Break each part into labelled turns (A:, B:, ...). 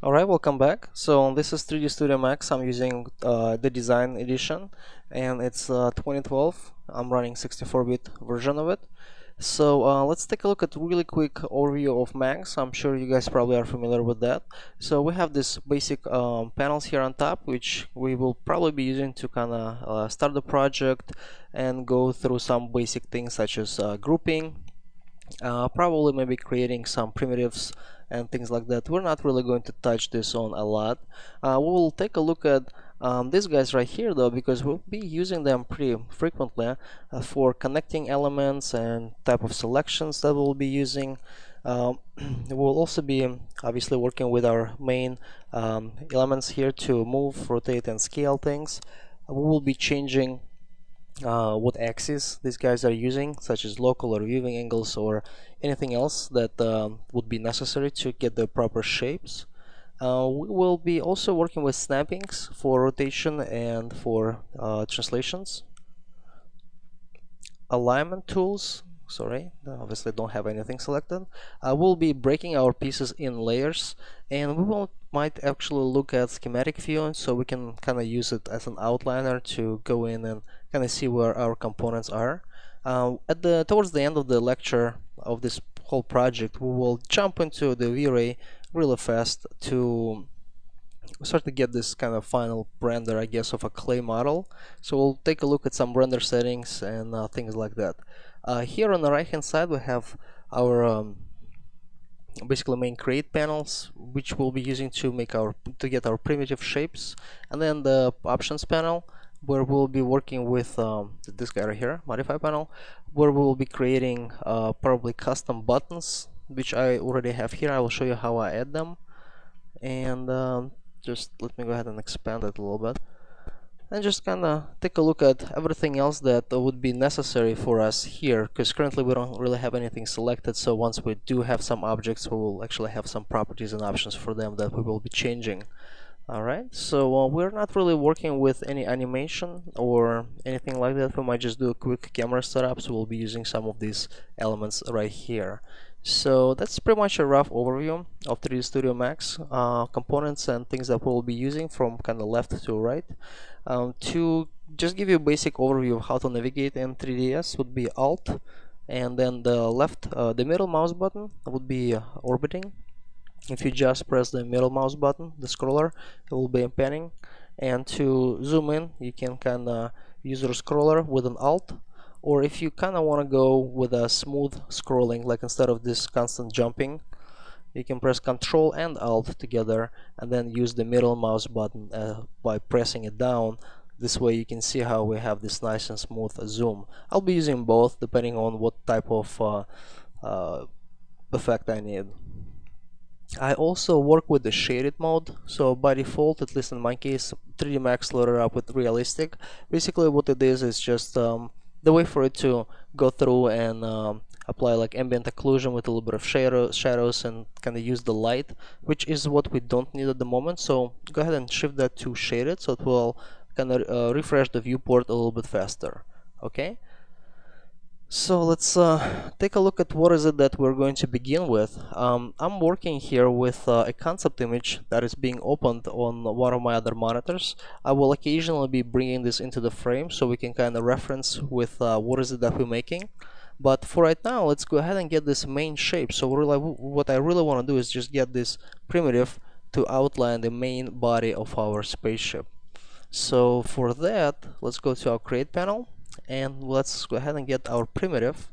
A: Alright, welcome back. So this is 3D Studio Max. I'm using the design edition and it's 2012. I'm running 64-bit version of it. So let's take a look at really quick overview of Max. I'm sure you guys probably are familiar with that. So we have this basic panels here on top, which we will probably be using to kind of start the project and go through some basic things such as grouping, probably maybe creating some primitives and things like that. We're not really going to touch this on a lot. We will take a look at these guys right here though, because we'll be using them pretty frequently for connecting elements and type of selections that we'll be using. We'll also be obviously working with our main elements here to move, rotate, and scale things. We will be changing what axes these guys are using, such as local or viewing angles or anything else that would be necessary to get the proper shapes. We will be also working with snappings for rotation and for translations. Alignment tools, sorry, obviously don't have anything selected. We'll be breaking our pieces in layers, and we might actually look at schematic view so we can kind of use it as an outliner to go in and kind of see where our components are. Towards the end of the lecture of this whole project, we will jump into the V-Ray really fast to start to get this kind of final render, I guess, of a clay model. So we'll take a look at some render settings and things like that. Here on the right hand side we have our basically main create panels, which we'll be using to get our primitive shapes, and then the options panel, where we'll be working with this guy right here, modify panel, where we'll be creating probably custom buttons, which I already have here. I will show you how I add them, and just let me go ahead and expand it a little bit and just kind of take a look at everything else that would be necessary for us here, because currently we don't really have anything selected. So once we do have some objects, we will actually have some properties and options for them that we will be changing. Alright, so we're not really working with any animation or anything like that. We might just do a quick camera setup, so we'll be using some of these elements right here. So that's pretty much a rough overview of 3D Studio Max components and things that we'll be using from kind of left to right. To just give you a basic overview of how to navigate in 3ds would be Alt, and then the middle mouse button would be orbiting. If you just press the middle mouse button, the scroller, it will be panning. And to zoom in, you can kind of use your scroller with an Alt. Or if you kind of want to go with a smooth scrolling, like instead of this constant jumping, you can press Control and Alt together and then use the middle mouse button by pressing it down. This way you can see how we have this nice and smooth zoom. I'll be using both depending on what type of effect I need. I also work with the shaded mode, so by default, at least in my case, 3D Max loaded up with realistic. Basically what it is just the way for it to go through and apply like ambient occlusion with a little bit of shadows and kind of use the light, which is what we don't need at the moment. So go ahead and shift that to shaded, so it will kind of refresh the viewport a little bit faster. Okay, so let's take a look at what is it that we're going to begin with. I'm working here with a concept image that is being opened on one of my other monitors. I will occasionally be bringing this into the frame so we can kind of reference with what is it that we're making. But for right now, let's go ahead and get this main shape. So what I really want to do is just get this primitive to outline the main body of our spaceship. So for that, let's go to our create panel and let's go ahead and get our primitive.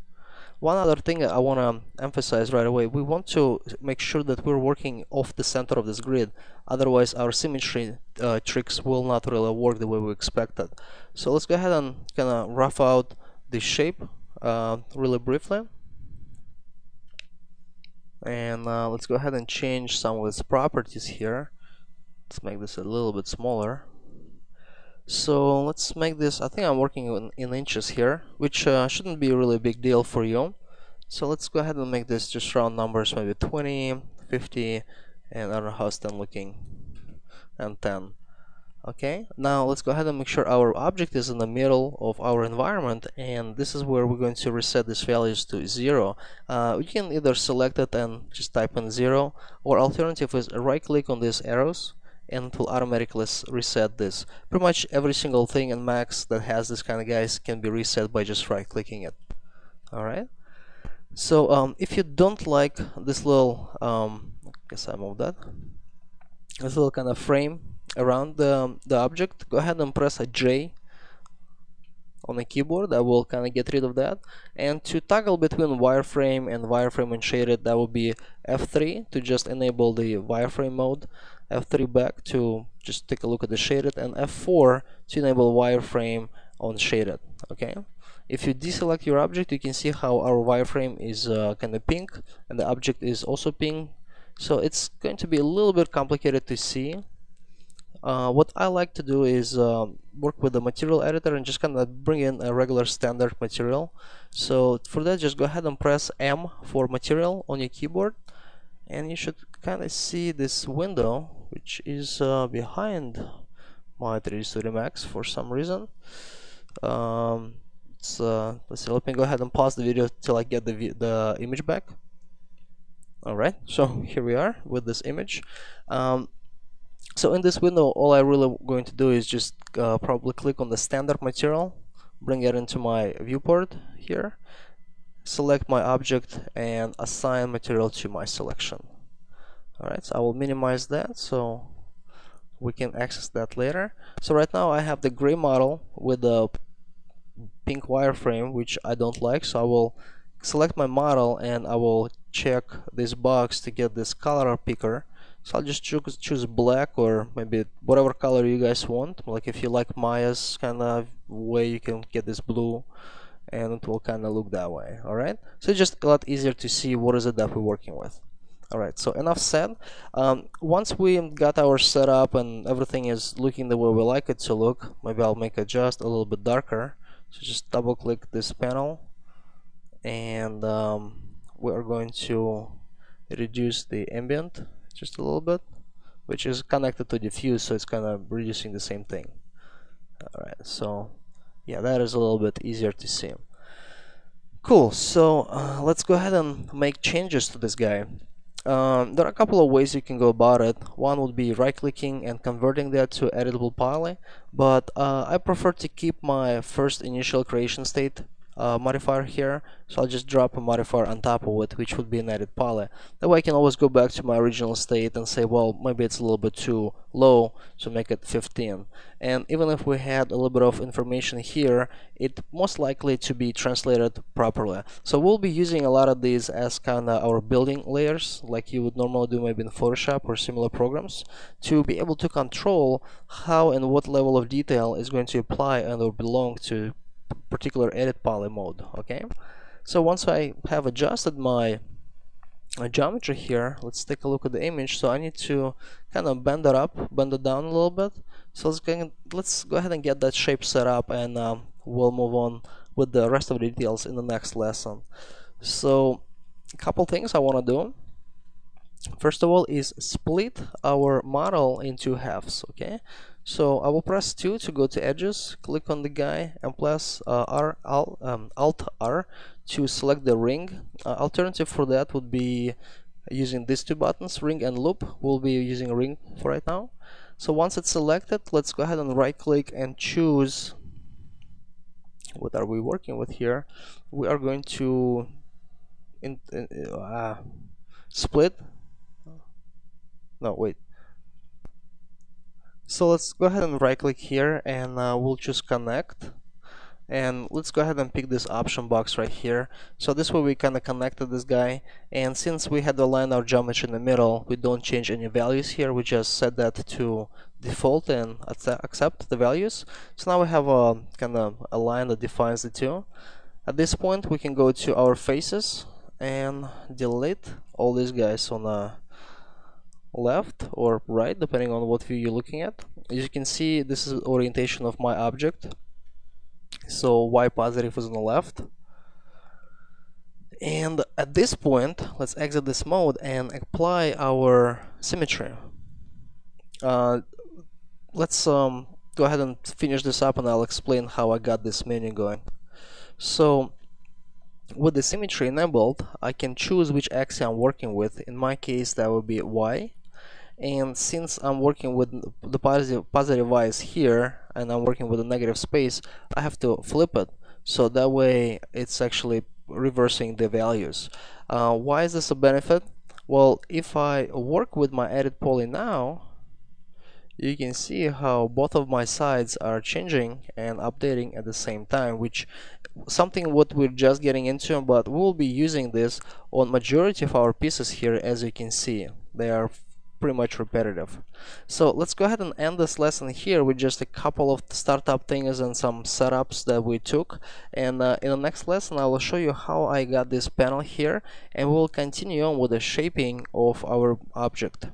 A: One other thing I want to emphasize right away, we want to make sure that we're working off the center of this grid, otherwise our symmetry tricks will not really work the way we expected. So let's go ahead and kind of rough out the shape really briefly, and let's go ahead and change some of its properties here. Let's make this a little bit smaller. So let's make this, I think I'm working in inches here, which shouldn't be a really big deal for you. So let's go ahead and make this just round numbers, maybe 20, 50, and I don't know how's 10 looking, and 10. Okay, now let's go ahead and make sure our object is in the middle of our environment, and this is where we're going to reset these values to 0. We can either select it and just type in 0, or alternative is right click on these arrows and it will automatically reset this. Pretty much every single thing in Macs that has this kind of guys can be reset by just right clicking it. Alright, so if you don't like this little, I guess I moved that, this little kind of frame around the object, go ahead and press a J on the keyboard. That will kind of get rid of that. And to toggle between wireframe and shaded, that will be F3 to just enable the wireframe mode, F3 back to just take a look at the shaded, and F4 to enable wireframe on shaded. Okay, if you deselect your object, you can see how our wireframe is kind of pink and the object is also pink, so it's going to be a little bit complicated to see. What I like to do is work with the material editor and just kind of bring in a regular standard material. So for that, just go ahead and press M for material on your keyboard, and you should kind of see this window, which is behind my 3D Studio Max for some reason. Let's see, let me go ahead and pause the video till I get the image back. Alright, so here we are with this image. So in this window, all I really going to do is just probably click on the standard material, bring it into my viewport here, select my object, and assign material to my selection. Alright, so I will minimize that so we can access that later. So right now I have the gray model with the pink wireframe, which I don't like, so I will select my model and I will check this box to get this color picker. So I'll just choose black, or maybe whatever color you guys want. Like if you like Maya's kind of way, you can get this blue and it will kind of look that way. Alright, so it's just a lot easier to see what is it that we're working with. Alright, so enough said. Once we got our setup and everything is looking the way we like it to look, maybe I'll make it just a little bit darker. So just double click this panel, and we are going to reduce the ambient just a little bit, which is connected to diffuse, so it's kind of reducing the same thing. Alright, so yeah, that is a little bit easier to see. Cool, so let's go ahead and make changes to this guy. There are a couple of ways you can go about it. One would be right clicking and converting that to editable poly, but I prefer to keep my first initial creation state modifier here, so I'll just drop a modifier on top of it, which would be an edit poly. That way I can always go back to my original state and say, well, maybe it's a little bit too low, so make it 15. And even if we had a little bit of information here, it most likely to be translated properly. So we'll be using a lot of these as kind of our building layers, like you would normally do maybe in Photoshop or similar programs, to be able to control how and what level of detail is going to apply and or belong to particular edit poly mode. Okay, so once I have adjusted my geometry here, let's take a look at the image. So I need to kind of bend it up, bend it down a little bit. So let's go ahead and get that shape set up, and we'll move on with the rest of the details in the next lesson. So a couple things I want to do. First of all is split our model into halves. Okay, so I will press 2 to go to edges, click on the guy, and press Alt R to select the ring. Alternative for that would be using these two buttons, ring and loop. We'll be using ring for right now. So once it's selected, let's go ahead and right click and choose, what are we working with here? We are going to split. No, wait. So let's go ahead and right click here, and we'll choose connect, and let's go ahead and pick this option box right here. So this way we kind of connected this guy, and since we had aligned our geometry in the middle, we don't change any values here. We just set that to default and accept the values. So now we have a kind of a line that defines the two. At this point we can go to our faces and delete all these guys on the left or right, depending on what view you're looking at. As you can see, this is orientation of my object, so Y positive is on the left. And at this point, let's exit this mode and apply our symmetry. let's go ahead and finish this up, and I'll explain how I got this menu going. So with the symmetry enabled, I can choose which axis I'm working with. In my case, that would be Y. And since I'm working with the positive Y is here, and I'm working with a negative space, I have to flip it. So that way it's actually reversing the values. Why is this a benefit? Well, if I work with my edit poly now, you can see how both of my sides are changing and updating at the same time, which something what we're just getting into, but we'll be using this on majority of our pieces here. As you can see, they are pretty much repetitive. So let's go ahead and end this lesson here with just a couple of startup things and some setups that we took, and in the next lesson I will show you how I got this panel here, and we'll continue on with the shaping of our object.